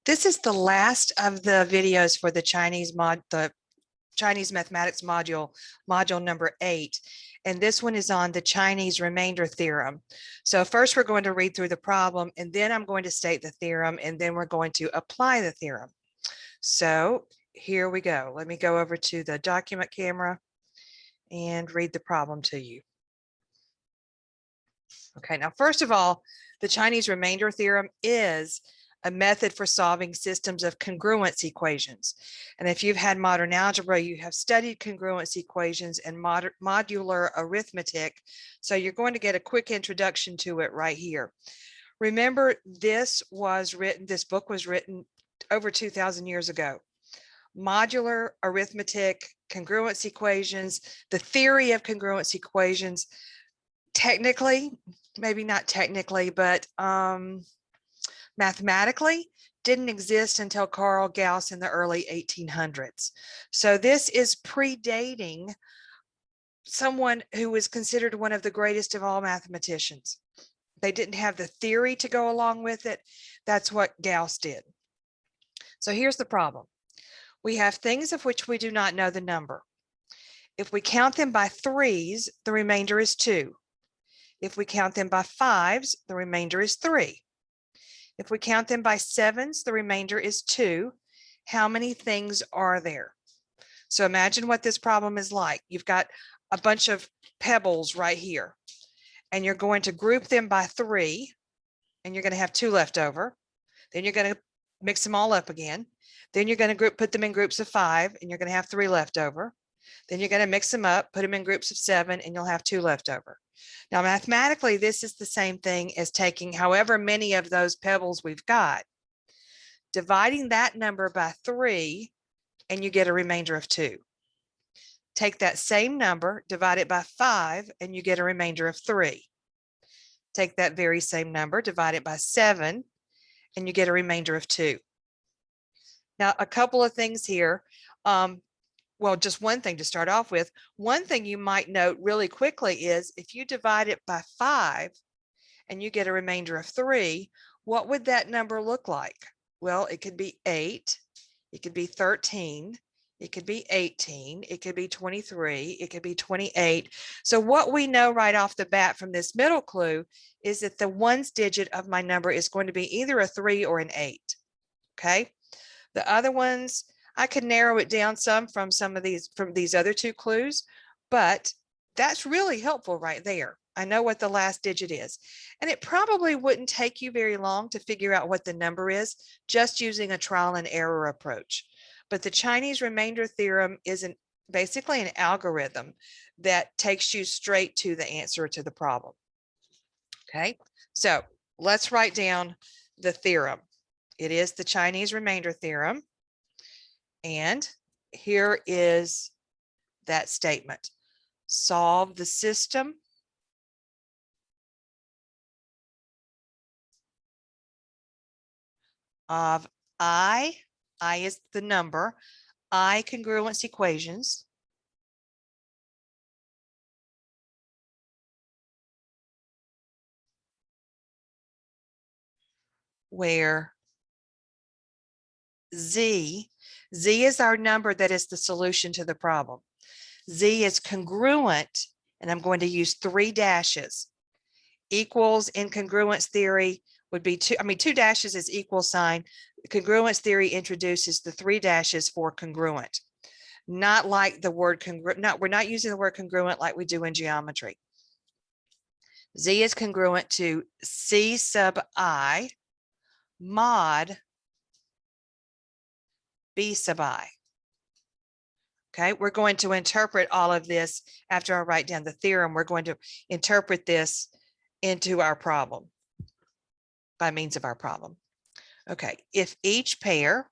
This is the last of the videos for the Chinese mathematics module number 8. And this one is on the Chinese remainder theorem. So first we're going to read through the problem, and then I'm going to state the theorem, and then we're going to apply the theorem. So here we go. Let me go over to the document camera and read the problem to you. Okay, now first of all, the Chinese remainder theorem is a method for solving systems of congruence equations. And if you've had modern algebra, you have studied congruence equations and modular arithmetic. So you're going to get a quick introduction to it right here. Remember, this book was written over 2,000 years ago. Modular arithmetic, congruence equations, the theory of congruence equations, technically, maybe not technically, but mathematically didn't exist until Carl Gauss in the early 1800s. So this is predating someone who was considered one of the greatest of all mathematicians. They didn't have the theory to go along with it. That's what Gauss did. So here's the problem. We have things of which we do not know the number. If we count them by threes, the remainder is 2. If we count them by fives, the remainder is 3. If we count them by sevens, the remainder is 2. How many things are there? So imagine what this problem is like. You've got a bunch of pebbles right here, and you're going to group them by 3, and you're going to have 2 left over. Then you're going to mix them all up again. Then you're going to put them in groups of 5, and you're going to have 3 left over. Then you're going to mix them up, put them in groups of 7, and you'll have 2 left over. Now, mathematically, this is the same thing as taking however many of those pebbles we've got, dividing that number by 3, and you get a remainder of 2. Take that same number, divide it by 5, and you get a remainder of 3. Take that very same number, divide it by 7, and you get a remainder of 2. Now, a couple of things here. Well, just one thing to start off with. One thing you might note really quickly is if you divide it by 5 and you get a remainder of 3, what would that number look like? Well, it could be 8, it could be 13, it could be 18, it could be 23, it could be 28. So what we know right off the bat from this middle clue is that the ones digit of my number is going to be either a 3 or an 8. Okay, the other ones, I could narrow it down some from these other 2 clues, but that's really helpful right there. I know what the last digit is, and it probably wouldn't take you very long to figure out what the number is just using a trial and error approach. But the Chinese remainder theorem is basically an algorithm that takes you straight to the answer to the problem. Okay, so let's write down the theorem. It is the Chinese remainder theorem. And here is that statement. Solve the system of I is the number, I congruence equations where Z is our number that is the solution to the problem. Z is congruent, and I'm going to use 3 dashes. Equals in congruence theory would be 2 dashes is equal sign. Congruence theory introduces the 3 dashes for congruent. Not like the word congruent. No, we're not using the word congruent like we do in geometry. Z is congruent to C sub I mod B sub I. Okay, we're going to interpret all of this after I write down the theorem. We're going to interpret this into our problem by means of our problem. Okay, if each pair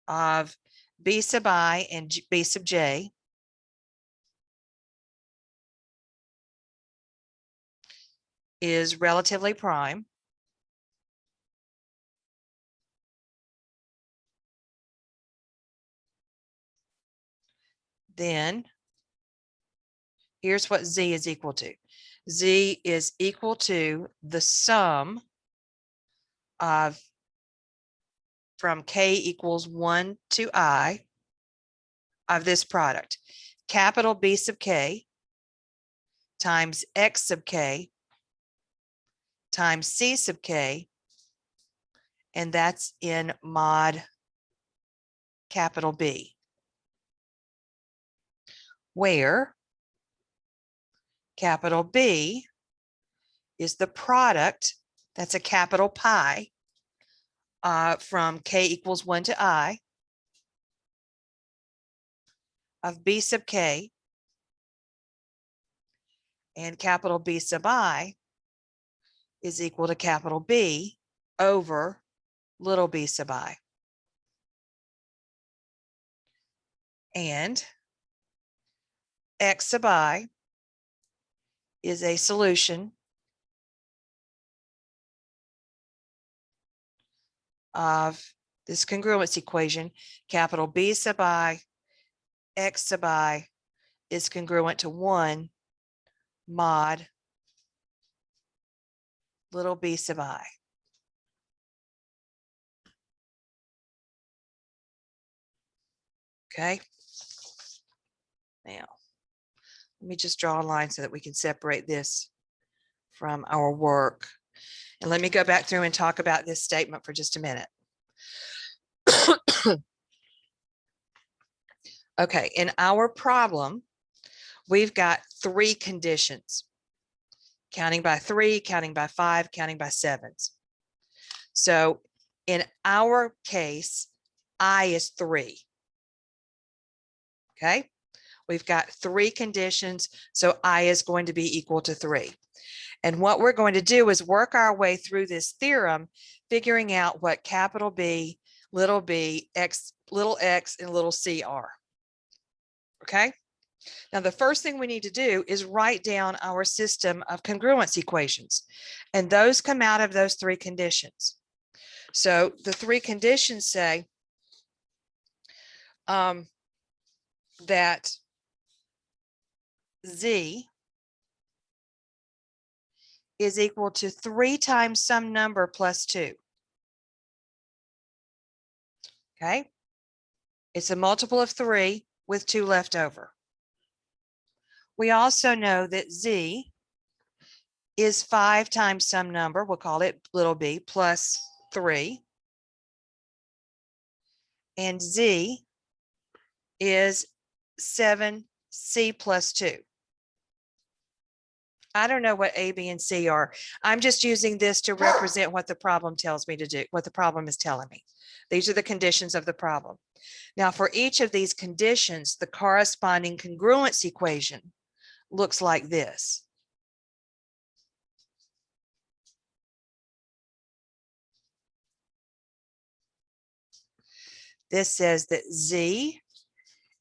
of B sub I and B sub J is relatively prime, then here's what Z is equal to. Z is equal to the sum of from K equals 1 to I of this product, capital B sub K times X sub K times C sub K, and that's in mod capital B, where capital B is the product, that's a capital pi, from K equals 1 to I of B sub K, and capital B sub I is equal to capital B over little b sub I. And X sub I is a solution of this congruence equation. Capital B sub I, X sub I is congruent to 1 mod little b sub I. Okay. Now, let me just draw a line so that we can separate this from our work. And let me go back through and talk about this statement for just a minute. Okay, in our problem, we've got 3 conditions: counting by 3, counting by 5, counting by 7s. So in our case, I is 3. Okay, we've got 3 conditions, so I is going to be equal to 3. And what we're going to do is work our way through this theorem, figuring out what capital B, little b, little x, and little c are. Okay, now the first thing we need to do is write down our system of congruence equations, and those come out of those 3 conditions. So the 3 conditions say that Z is equal to 3 times some number plus 2. Okay, it's a multiple of 3 with 2 left over. We also know that Z is 5 times some number, we'll call it little b, plus 3. And Z is 7C plus 2. I don't know what A, B, and C are. I'm just using this to represent what the problem tells me to do, what the problem is telling me. These are the conditions of the problem. Now, for each of these conditions, the corresponding congruence equation looks like this. This says that Z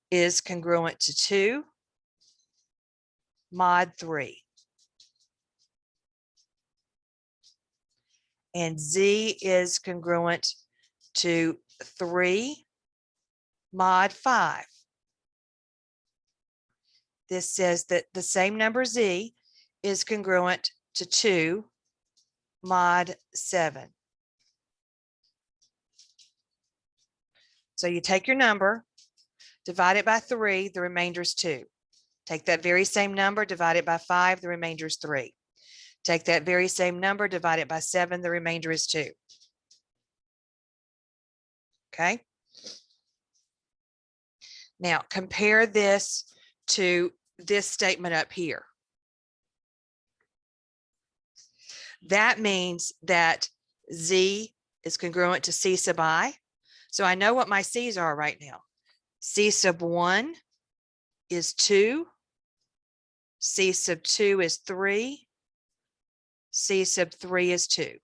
is congruent to 2 mod 3. And Z is congruent to 3 mod 5. This says that the same number Z is congruent to 2 mod 7. So you take your number, divide it by 3, the remainder is 2. Take that very same number, divide it by 5, the remainder is 3. Take that very same number, divide it by 7, the remainder is 2. Okay. Now compare this to this statement up here. That means that Z is congruent to C sub I. So I know what my C's are right now. C sub 1 is 2. C sub 2 is 3. C sub 3 is 2.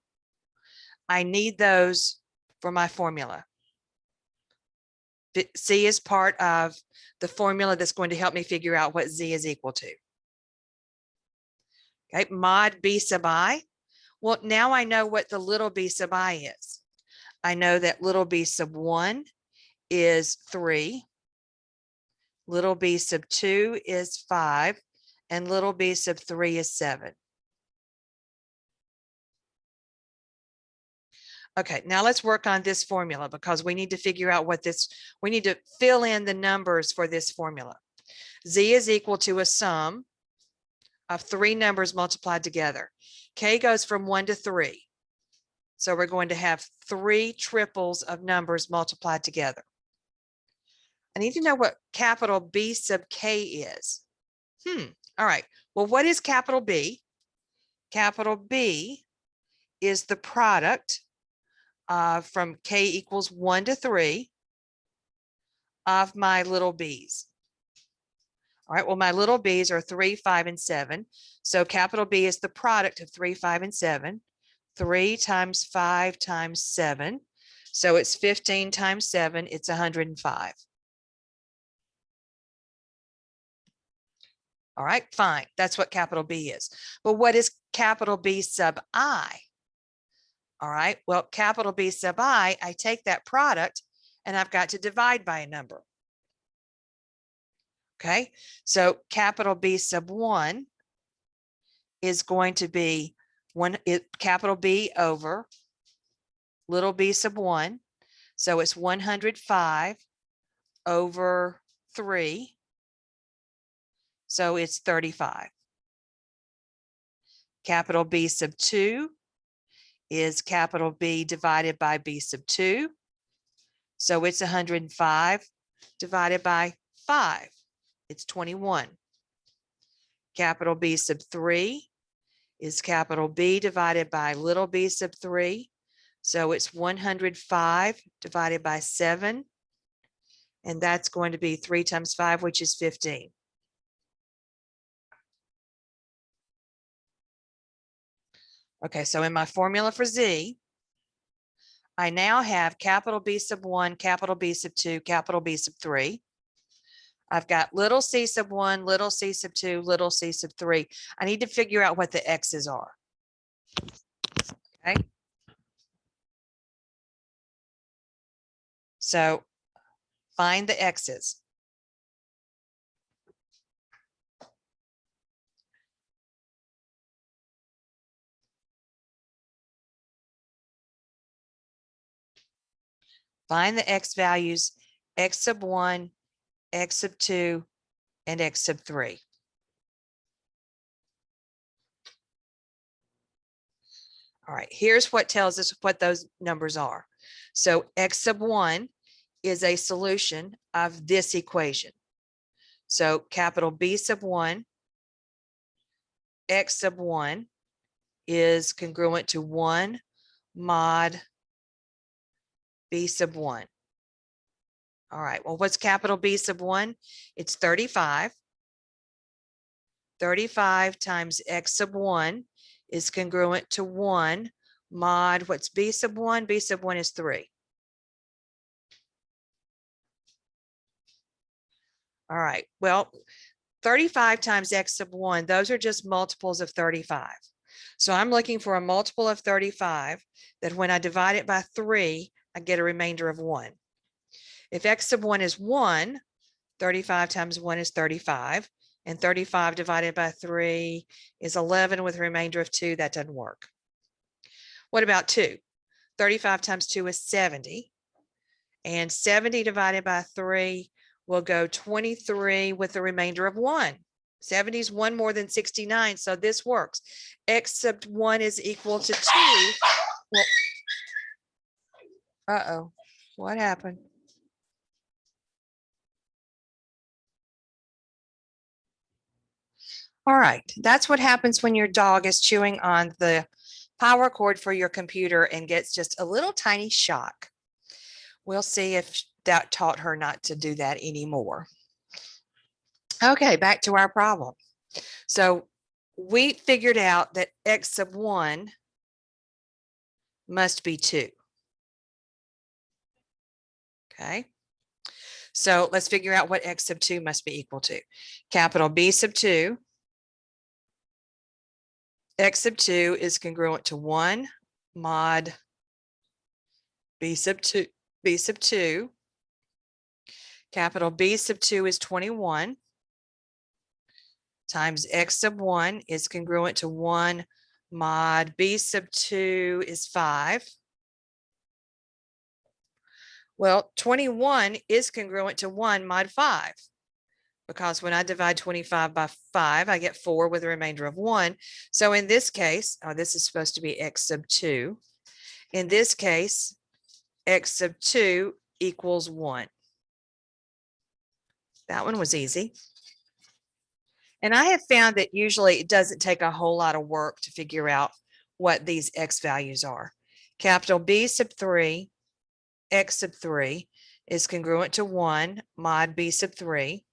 I need those for my formula. C is part of the formula that's going to help me figure out what Z is equal to. Okay, mod B sub I. Well, now I know what the little b sub I is. I know that little b sub 1 is 3. Little b sub 2 is 5. and little b sub 3 is 7. Okay, now let's work on this formula because we need to figure out what this, we need to fill in the numbers for this formula. Z is equal to a sum of 3 numbers multiplied together. K goes from 1 to 3. So we're going to have 3 triples of numbers multiplied together. I need to know what capital B sub K is. All right. Well, what is capital B? Capital B is the product from K equals 1 to 3 of my little b's. All right, well, my little b's are 3, 5, and 7. So capital B is the product of 3, 5, and 7. 3 times 5 times 7. So it's 15 times 7. It's 105. All right, fine. That's what capital B is. But what is capital B sub I? All right, well, capital B sub I take that product and I've got to divide by a number. Okay, so capital B sub 1 is going to be capital B over little b sub 1. So it's 105 over 3. So it's 35. Capital B sub 2 is capital B divided by B sub 2. So it's 105 divided by 5. It's 21. Capital B sub 3 is capital B divided by little b sub 3. So it's 105 divided by 7. And that's going to be 3 times 5, which is 15. Okay, so in my formula for Z, I now have capital B sub 1, capital B sub 2, capital B sub 3. I've got little c sub 1, little c sub 2, little c sub 3. I need to figure out what the x's are. Okay. So find the x's. Find the x values, x sub 1, x sub 2, and x sub 3. All right, here's what tells us what those numbers are. So x sub 1 is a solution of this equation. So capital B sub 1, x sub 1 is congruent to 1 mod B sub 1. All right, well, what's capital B sub 1? It's 35. 35 times x sub 1 is congruent to 1 mod, what's B sub 1? B sub 1 is 3. All right, well, 35 times x sub 1, those are just multiples of 35. So I'm looking for a multiple of 35 that when I divide it by 3, I get a remainder of 1. If x sub 1 is 1, 35 times 1 is 35, and 35 divided by 3 is 11 with a remainder of 2. That doesn't work. What about 2? 35 times 2 is 70, and 70 divided by 3 will go 23 with a remainder of 1. 70 is 1 more than 69, so this works. X sub 1 is equal to 2. Well, uh-oh, what happened? All right, that's what happens when your dog is chewing on the power cord for your computer and gets just a little tiny shock. We'll see if that taught her not to do that anymore. Okay, back to our problem. So we figured out that x sub 1 must be 2. Okay, so let's figure out what x sub 2 must be equal to. Capital B sub 2, x sub 2 is congruent to 1 mod B sub 2, B sub 2. Capital B sub 2 is 21. times x sub 1 is congruent to 1 mod b sub 2 is 5. Well, 21 is congruent to 1 mod 5, because when I divide 25 by 5, I get 4 with a remainder of 1. So in this case, oh, this is supposed to be x sub 2. In this case, x sub 2 equals 1. That one was easy. And I have found that usually it doesn't take a whole lot of work to figure out what these x values are. Capital B sub 3, x sub 3 is congruent to 1 mod b sub 3.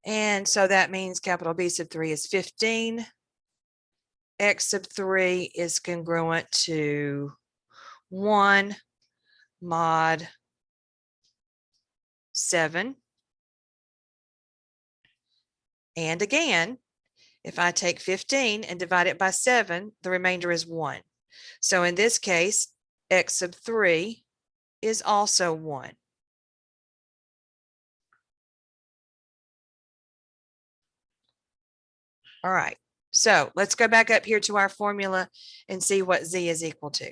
And so that means capital B sub 3 is 15. X sub 3 is congruent to 1 mod 7. And again, if I take 15 and divide it by 7, the remainder is 1. So in this case, x sub 3 is also 1. All right, so let's go back up here to our formula and see what z is equal to.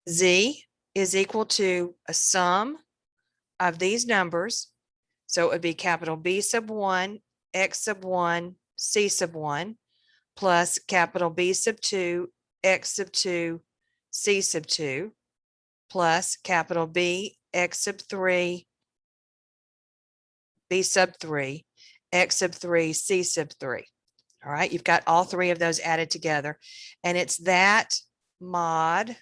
Z is equal to a sum of these numbers. So it would be capital B sub 1, x sub 1, c sub 1, plus capital B sub 2, x sub 2, c sub 2, plus capital B, x sub 3, b sub 3, x sub 3, c sub 3. All right, you've got all three of those added together, and it's that mod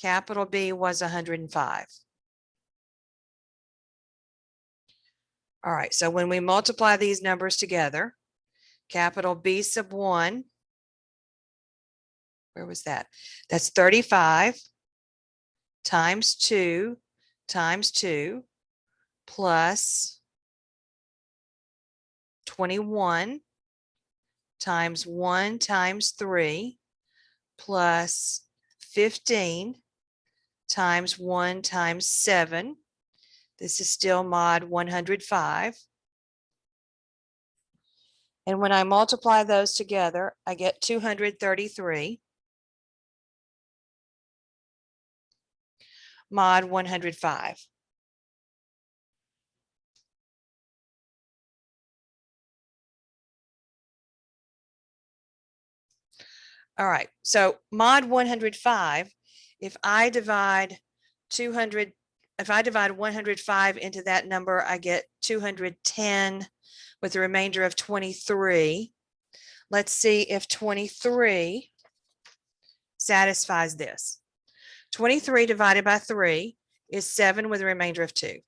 capital B was 105. All right, so when we multiply these numbers together, capital B sub 1, where was that? That's 35 times 2 times 2 plus 21 times 1 times 3 plus 15 times 1 times 7. This is still mod 105. And when I multiply those together, I get 233 mod 105. All right, so mod 105, if I divide 105 into that number, I get 210 with a remainder of 23. Let's see if 23 satisfies this. 23 divided by 3 is 7 with a remainder of 2.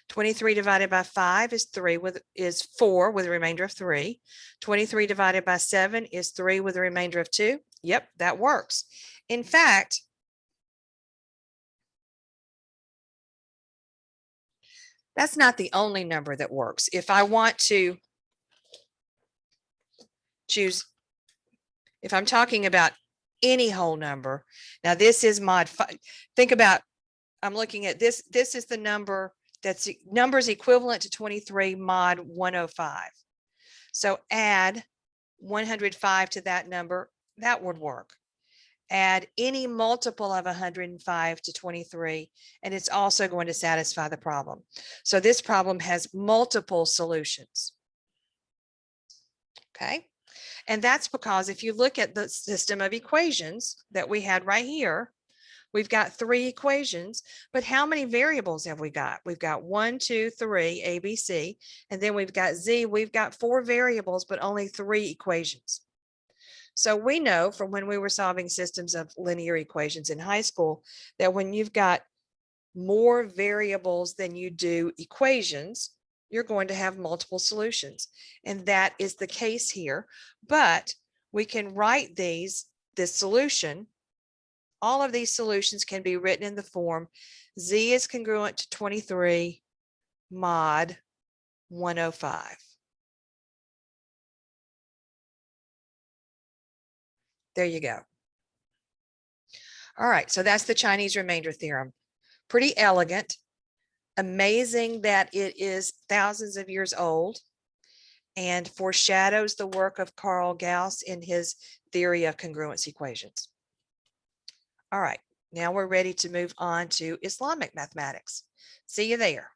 23 divided by 5 is 4 with a remainder of 3. 23 divided by 7 is 3 with a remainder of 2. Yep, that works. In fact, that's not the only number that works. If I want to choose, if I'm talking about any whole number, now this is mod 5. Think about, I'm looking at this. This is the number that's numbers equivalent to 23 mod 105. So add 105 to that number, that would work. Add any multiple of 105 to 23, and it's also going to satisfy the problem. So this problem has multiple solutions. Okay, and that's because if you look at the system of equations that we had right here, we've got 3 equations, but how many variables have we got? We've got 1, 2, 3, A, B, C, and then we've got Z. We've got 4 variables, but only 3 equations. So we know from when we were solving systems of linear equations in high school that when you've got more variables than you do equations, you're going to have multiple solutions. And that is the case here. But we can write this solution. All of these solutions can be written in the form Z is congruent to 23 mod 105. There you go. All right, so that's the Chinese remainder theorem. Pretty elegant. Amazing that it is thousands of years old and foreshadows the work of Carl Gauss in his theory of congruence equations. All right, now we're ready to move on to Islamic mathematics. See you there.